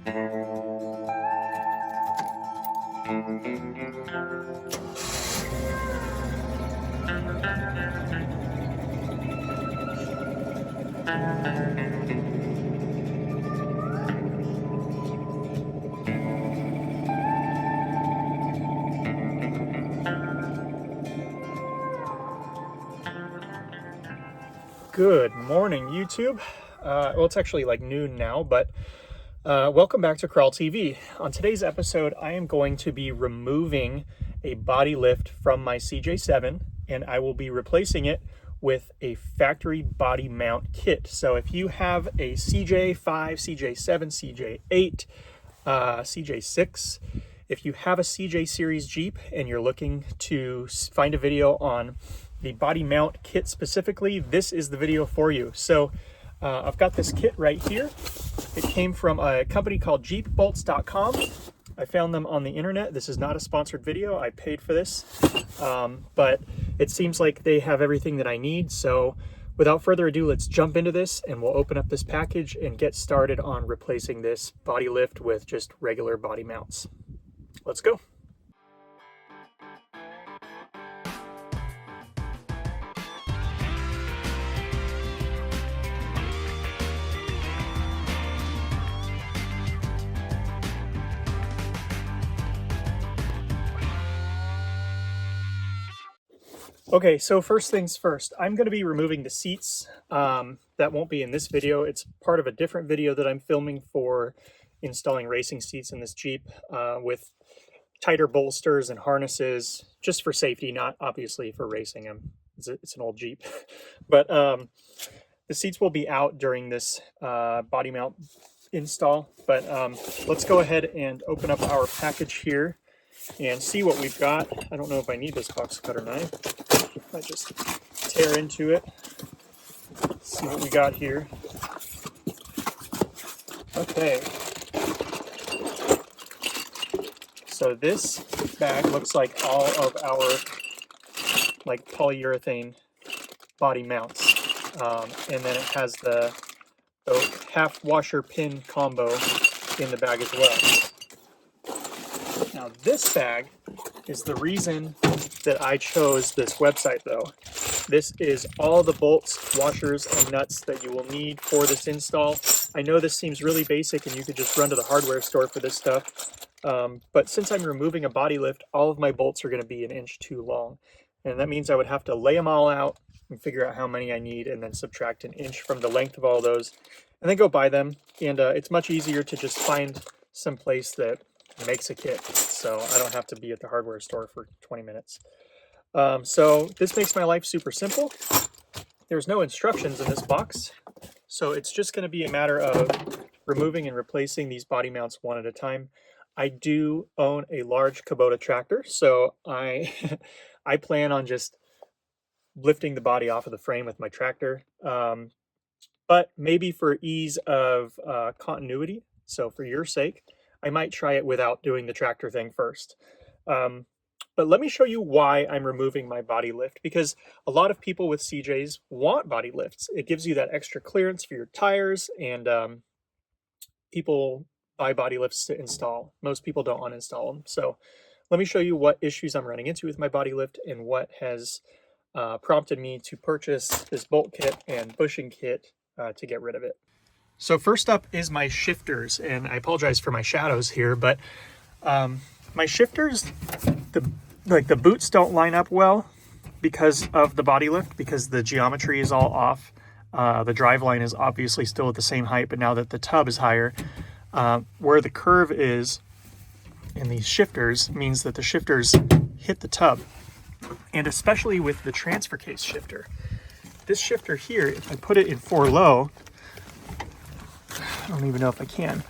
Good morning, YouTube. Well, it's actually like noon now, but welcome back to Crawl TV. On today's episode, I am going to be removing a body lift from my CJ7, and I will be replacing it with a factory body mount kit. So if you have a CJ5, CJ7, CJ8, CJ6, if you have a CJ series Jeep and you're looking to find a video on the body mount kit specifically, this is the video for you. So I've got this kit right here. It came from a company called jeepbolts.com. I found them on the internet. This is not a sponsored video. I paid for this, but it seems like they have everything that I need. So without further ado, let's jump into this and we'll open up this package and get started on replacing this body lift with just regular body mounts. Let's go. Okay, so first things first, I'm going to be removing the seats. That won't be in this video. It's part of a different video that I'm filming for installing racing seats in this Jeep with tighter bolsters and harnesses, just for safety, not obviously for racing. It's an old Jeep. But the seats will be out during this body mount install. But let's go ahead and open up our package here and see what we've got. I don't know if I need this box cutter knife. I just tear into it, see what we got here. Okay, so this bag looks like all of our like polyurethane body mounts, and then it has the half washer pin combo in the bag as well. Now this bag is the reason that I chose this website though. This is all the bolts, washers, and nuts that you will need for this install. I know this seems really basic and you could just run to the hardware store for this stuff, but since I'm removing a body lift, all of my bolts are going to be 1 inch too long. And that means I would have to lay them all out and figure out how many I need and then subtract 1 inch from the length of all those and then go buy them. And it's much easier to just find some place that makes a kit, so I don't have to be at the hardware store for 20 minutes. So this makes my life super simple. There's no instructions in this box, so it's just going to be a matter of removing and replacing these body mounts one at a time. I do own a large Kubota tractor, so I plan on just lifting the body off of the frame with my tractor, but maybe for ease of continuity, so for your sake, I might try it without doing the tractor thing first. But let me show you why I'm removing my body lift, because a lot of people with CJs want body lifts. It gives you that extra clearance for your tires, and people buy body lifts to install. Most people don't uninstall them. So let me show you what issues I'm running into with my body lift and what has prompted me to purchase this bolt kit and bushing kit to get rid of it. So first up is my shifters, and I apologize for my shadows here, but my shifters, the boots don't line up well because of the body lift, because the geometry is all off. The drive line is obviously still at the same height, but now that the tub is higher, where the curve is in these shifters means that the shifters hit the tub. And especially with the transfer case shifter. This shifter here, if I put it in 4 low, I don't even know if I can.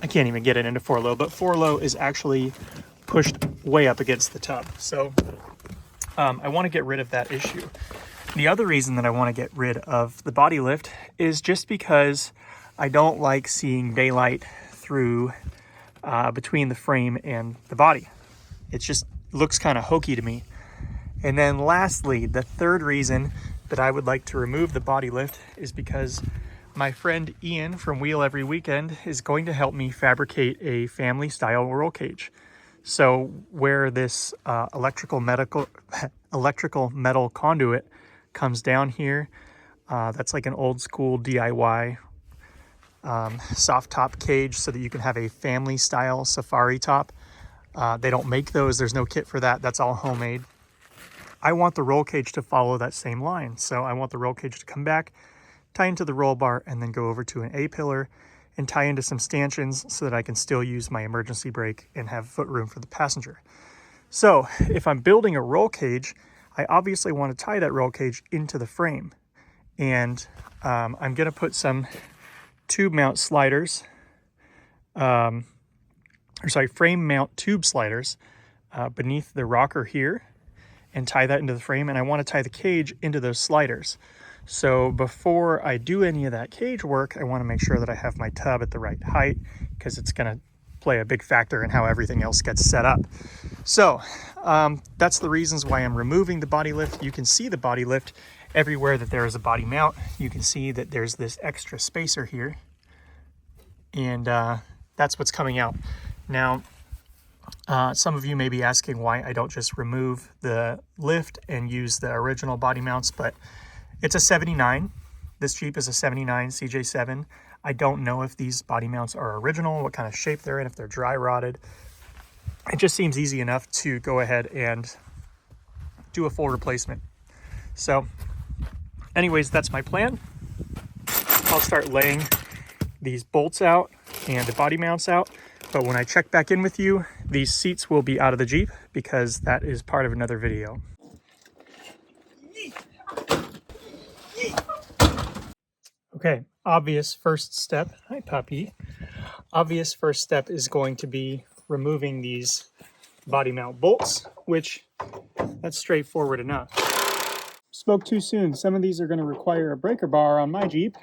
I can't even get it into 4 low, but 4 low is actually pushed way up against the tub. So I want to get rid of that issue. The other reason that I want to get rid of the body lift is just because I don't like seeing daylight through between the frame and the body. It just looks kind of hokey to me. And then lastly, the third reason that I would like to remove the body lift is because My friend Ian from Wheel Every Weekend is going to help me fabricate a family style roll cage. So where this electrical metal conduit comes down here, that's like an old school DIY soft top cage so that you can have a family style safari top. They don't make those, there's no kit for that, that's all homemade. I want the roll cage to follow that same line. So I want the roll cage to come back, tie into the roll bar, and then go over to an A-pillar and tie into some stanchions so that I can still use my emergency brake and have foot room for the passenger. So if I'm building a roll cage, I obviously want to tie that roll cage into the frame. And I'm gonna put some tube mount sliders, frame mount tube sliders beneath the rocker here and tie that into the frame. And I want to tie the cage into those sliders. So before I do any of that cage work, I want to make sure that I have my tub at the right height because it's going to play a big factor in how everything else gets set up. So that's the reasons why I'm removing the body lift. You can see the body lift everywhere that there is a body mount. You can see that there's this extra spacer here, and that's what's coming out. Now, some of you may be asking why I don't just remove the lift and use the original body mounts, but it's a 79. This Jeep is a 79 CJ7. I don't know if these body mounts are original, what kind of shape they're in, if they're dry rotted. It just seems easy enough to go ahead and do a full replacement. So anyways, that's my plan. I'll start laying these bolts out and the body mounts out. But when I check back in with you, these seats will be out of the Jeep because that is part of another video. Okay, obvious first step. Hi, puppy. Obvious first step is going to be removing these body mount bolts, which that's straightforward enough. Spoke too soon. Some of these are going to require a breaker bar on my Jeep.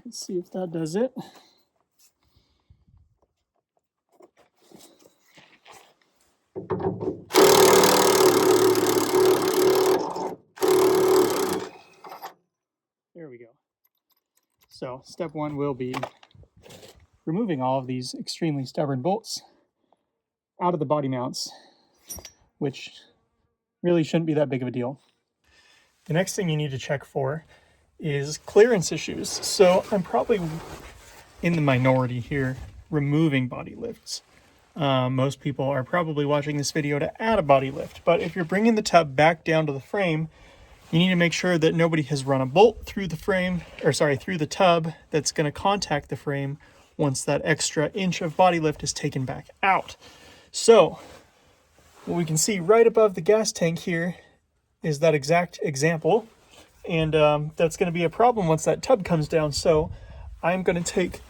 Let's see if that does it. There we go. So step one will be removing all of these extremely stubborn bolts out of the body mounts, which really shouldn't be that big of a deal. The next thing you need to check for is clearance issues. So I'm probably in the minority here removing body lifts. Most people are probably watching this video to add a body lift, but if you're bringing the tub back down to the frame, you need to make sure that nobody has run a bolt through the frame, through the tub that's going to contact the frame once that extra inch of body lift is taken back out. So what we can see right above the gas tank here is that exact example, and that's going to be a problem once that tub comes down. So I'm going to take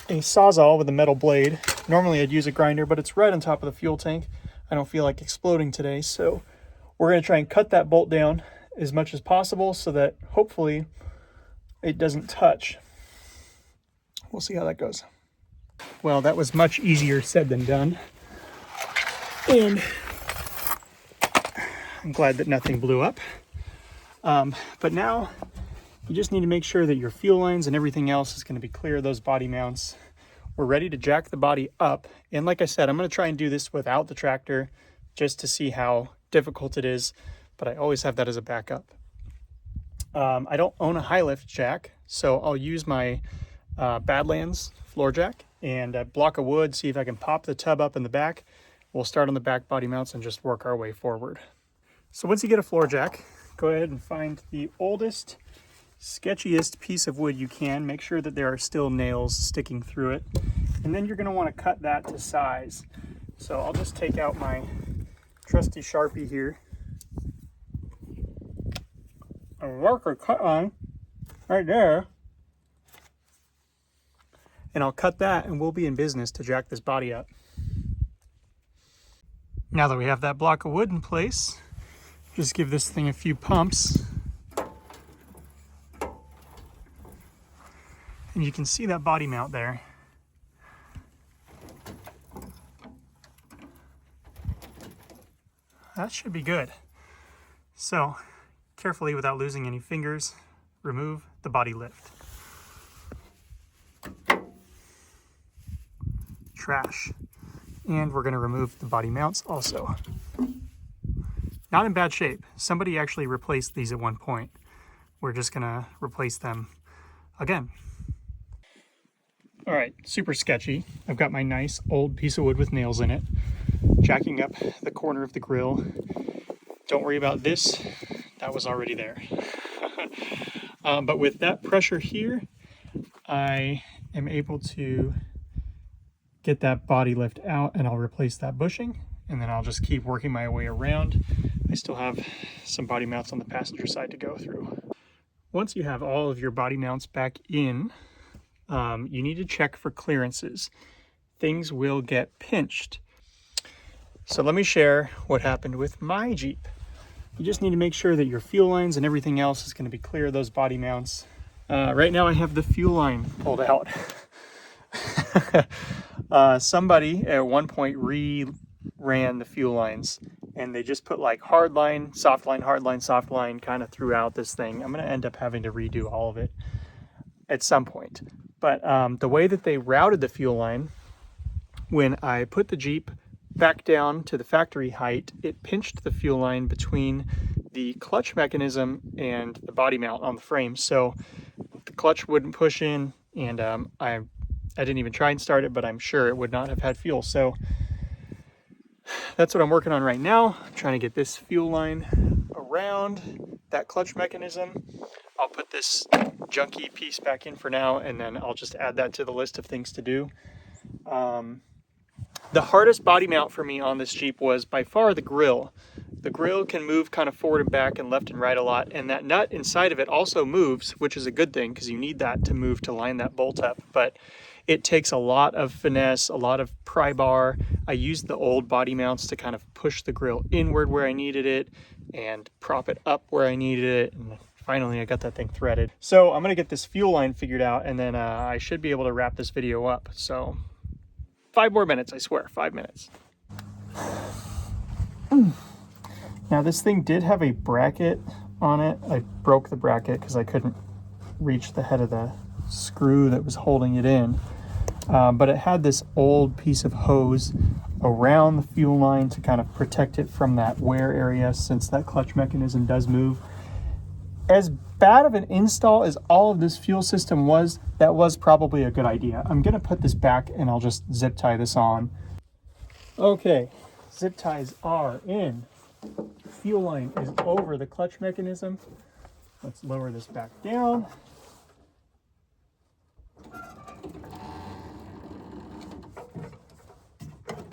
a Sawzall with a metal blade. Normally I'd use a grinder, but it's right on top of the fuel tank. I don't feel like exploding today, so we're going to try and cut that bolt down as much as possible so that hopefully it doesn't touch. We'll see how that goes. Well, that was much easier said than done, and I'm glad that nothing blew up. But now you just need to make sure that your fuel lines and everything else is going to be clear of those body mounts. We're ready to jack the body up. And like I said, I'm going to try and do this without the tractor just to see how difficult it is, but I always have that as a backup. I don't own a high lift jack, so I'll use my Badlands floor jack and a block of wood, see if I can pop the tub up in the back. We'll start on the back body mounts and just work our way forward. So once you get a floor jack, go ahead and find the oldest, sketchiest piece of wood you can. Make sure that there are still nails sticking through it. And then you're going to want to cut that to size. So I'll just take out my trusty Sharpie here. A marker cut line right there. And I'll cut that and we'll be in business to jack this body up. Now that we have that block of wood in place, just give this thing a few pumps. And you can see that body mount there. That should be good. So, carefully, without losing any fingers, remove the body lift. Trash. And we're going to remove the body mounts also. Not in bad shape. Somebody actually replaced these at one point. We're just going to replace them again. All right, super sketchy. I've got my nice old piece of wood with nails in it, jacking up the corner of the grill. Don't worry about this, that was already there. But with that pressure here, I am able to get that body lift out, and I'll replace that bushing, and then I'll just keep working my way around. I still have some body mounts on the passenger side to go through. Once you have all of your body mounts back in, you need to check for clearances. Things will get pinched. So let me share what happened with my Jeep. You just need to make sure that your fuel lines and everything else is going to be clear of those body mounts. Right now I have the fuel line pulled out. Somebody at one point ran the fuel lines, and they just put like hard line, soft line kind of throughout this thing. I'm going to end up having to redo all of it at some point. But the way that they routed the fuel line, when I put the Jeep back down to the factory height, it pinched the fuel line between the clutch mechanism and the body mount on the frame. So the clutch wouldn't push in, and I didn't even try and start it, but I'm sure it would not have had fuel. So that's what I'm working on right now. I'm trying to get this fuel line around that clutch mechanism. I'll put this junky piece back in for now, and then I'll just add that to the list of things to do. The hardest body mount for me on this Jeep was by far the grill. The grill can move kind of forward and back and left and right a lot, and that nut inside of it also moves, which is a good thing because you need that to move to line that bolt up. But it takes a lot of finesse, a lot of pry bar. I used the old body mounts to kind of push the grill inward where I needed it and prop it up where I needed it. And finally, I got that thing threaded. So I'm going to get this fuel line figured out, and then I should be able to wrap this video up. So 5 more minutes, I swear, 5 minutes. Now this thing did have a bracket on it. I broke the bracket because I couldn't reach the head of the screw that was holding it in. But it had this old piece of hose around the fuel line to kind of protect it from that wear area, since that clutch mechanism does move. As bad of an install as all of this fuel system was, that was probably a good idea. I'm gonna put this back and I'll just zip tie this on. Okay, zip ties are in. Fuel line is over the clutch mechanism. Let's lower this back down.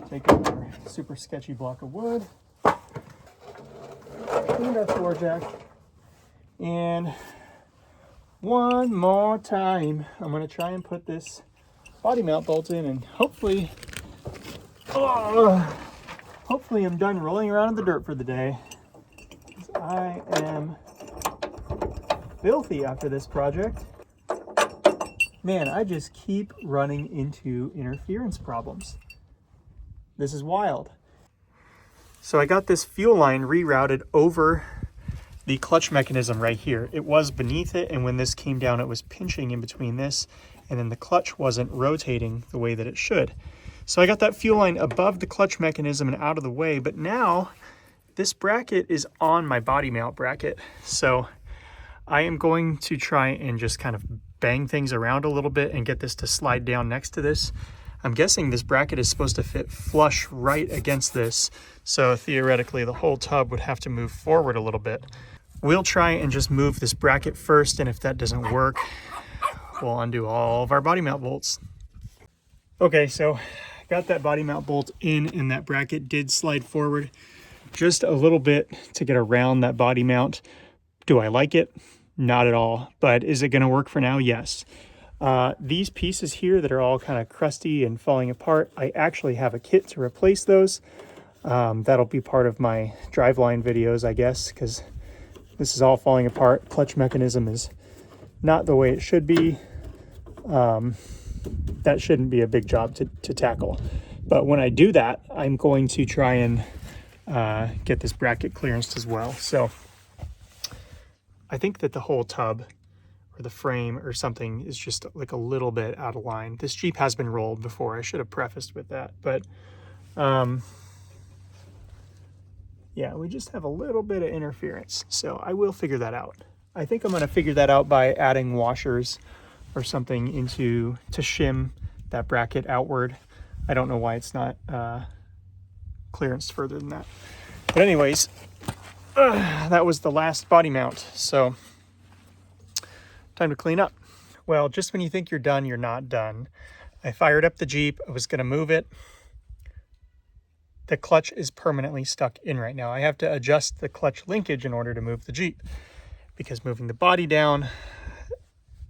Take out our super sketchy block of wood and our floor jack. And one more time, I'm going to try and put this body mount bolt in, and hopefully I'm done rolling around in the dirt for the day. I am filthy after this project. Man, I just keep running into interference problems. This is wild. So I got this fuel line rerouted over the clutch mechanism right here. It was beneath it, and when this came down, it was pinching in between this, and then the clutch wasn't rotating the way that it should. So I got that fuel line above the clutch mechanism and out of the way, but now this bracket is on my body mount bracket. So I am going to try and just kind of bang things around a little bit and get this to slide down next to this. I'm guessing this bracket is supposed to fit flush right against this, so theoretically the whole tub would have to move forward a little bit. We'll try and just move this bracket first, and if that doesn't work, we'll undo all of our body mount bolts. Okay, so got that body mount bolt in, and that bracket did slide forward just a little bit to get around that body mount. Do I like it? Not at all. But is it going to work for now? Yes. These pieces here that are all kind of crusty and falling apart, I actually have a kit to replace those. That'll be part of my driveline videos, I guess, because this is all falling apart. Clutch mechanism is not the way it should be. That shouldn't be a big job to tackle. But when I do that, I'm going to try and get this bracket clearanced as well. So I think that the whole tub or the frame or something is just like a little bit out of line. This Jeep has been rolled before. I should have prefaced with that. But yeah, we just have a little bit of interference. So I will figure that out. I think I'm going to figure that out by adding washers or something to shim that bracket outward. I don't know why it's not clearanced further than that. But anyways, that was the last body mount. So time to clean up. Well, just when you think you're done, you're not done. I fired up the Jeep. I was going to move it. The clutch is permanently stuck in right now. I have to adjust the clutch linkage in order to move the Jeep, because moving the body down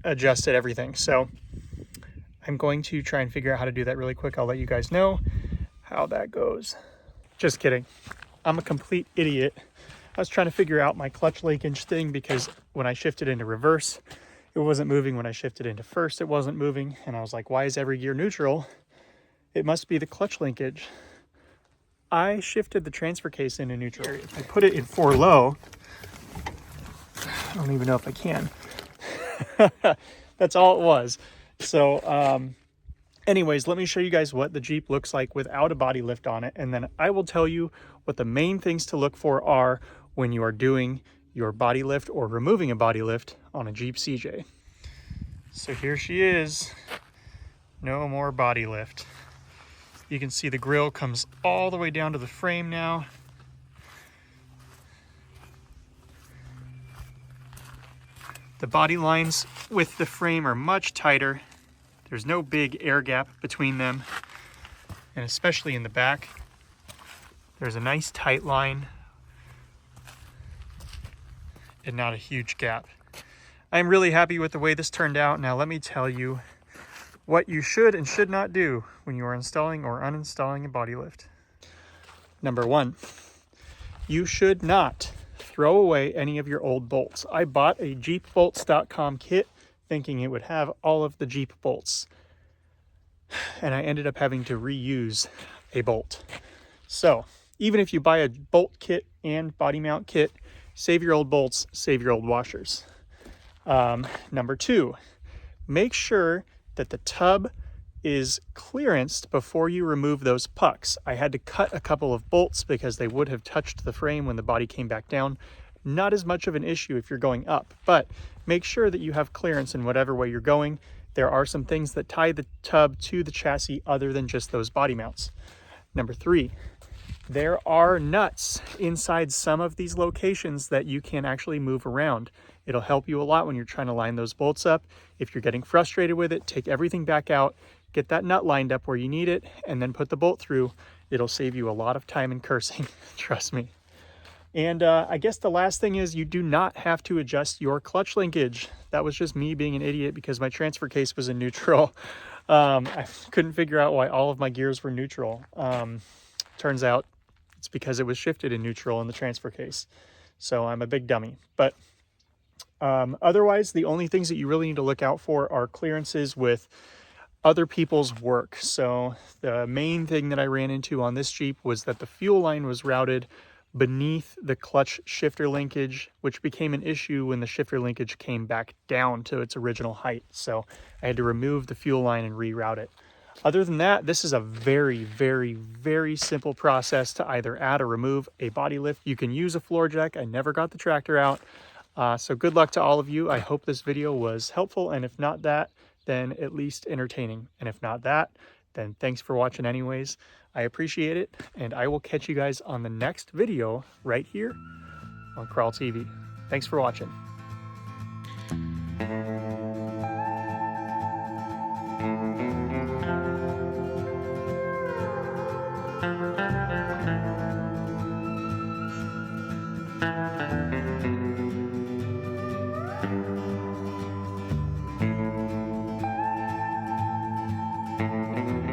adjusted everything. So I'm going to try and figure out how to do that really quick. I'll let you guys know how that goes. Just kidding. I'm a complete idiot. I was trying to figure out my clutch linkage thing because when I shifted into reverse, it wasn't moving. When I shifted into first, it wasn't moving. And I was like, why is every gear neutral? It must be the clutch linkage. I shifted the transfer case into neutral. If I put it in 4 low, I don't even know if I can. That's all it was. So anyways, let me show you guys what the Jeep looks like without a body lift on it, and then I will tell you what the main things to look for are when you are doing your body lift or removing a body lift on a Jeep CJ. So here she is. No more body lift. You can see the grill comes all the way down to the frame now. The body lines with the frame are much tighter. There's no big air gap between them. And especially in the back, there's a nice tight line and not a huge gap. I'm really happy with the way this turned out. Now let me tell you what you should and should not do when you are installing or uninstalling a body lift. Number 1, you should not throw away any of your old bolts. I bought a jeepbolts.com kit thinking it would have all of the Jeep bolts, and I ended up having to reuse a bolt. So even if you buy a bolt kit and body mount kit, save your old bolts, save your old washers. Number 2, make sure that the tub is clearanced before you remove those pucks. I had to cut a couple of bolts because they would have touched the frame when the body came back down. Not as much of an issue if you're going up, but make sure that you have clearance in whatever way you're going. There are some things that tie the tub to the chassis other than just those body mounts. Number 3, there are nuts inside some of these locations that you can actually move around. It'll help you a lot when you're trying to line those bolts up. If you're getting frustrated with it, take everything back out, get that nut lined up where you need it, and then put the bolt through. It'll save you a lot of time and cursing, trust me. And I guess the last thing is you do not have to adjust your clutch linkage. That was just me being an idiot because my transfer case was in neutral. I couldn't figure out why all of my gears were neutral. Turns out it's because it was shifted in neutral in the transfer case. So I'm a big dummy. But otherwise, the only things that you really need to look out for are clearances with other people's work. So the main thing that I ran into on this Jeep was that the fuel line was routed beneath the clutch shifter linkage, which became an issue when the shifter linkage came back down to its original height. So I had to remove the fuel line and reroute it. Other than that, this is a very, very, very simple process to either add or remove a body lift. You can use a floor jack. I never got the tractor out. So good luck to all of you. I hope this video was helpful, and if not that, then at least entertaining. And if not that, then thanks for watching anyways. I appreciate it, and I will catch you guys on the next video right here on Crawl TV. Thanks for watching.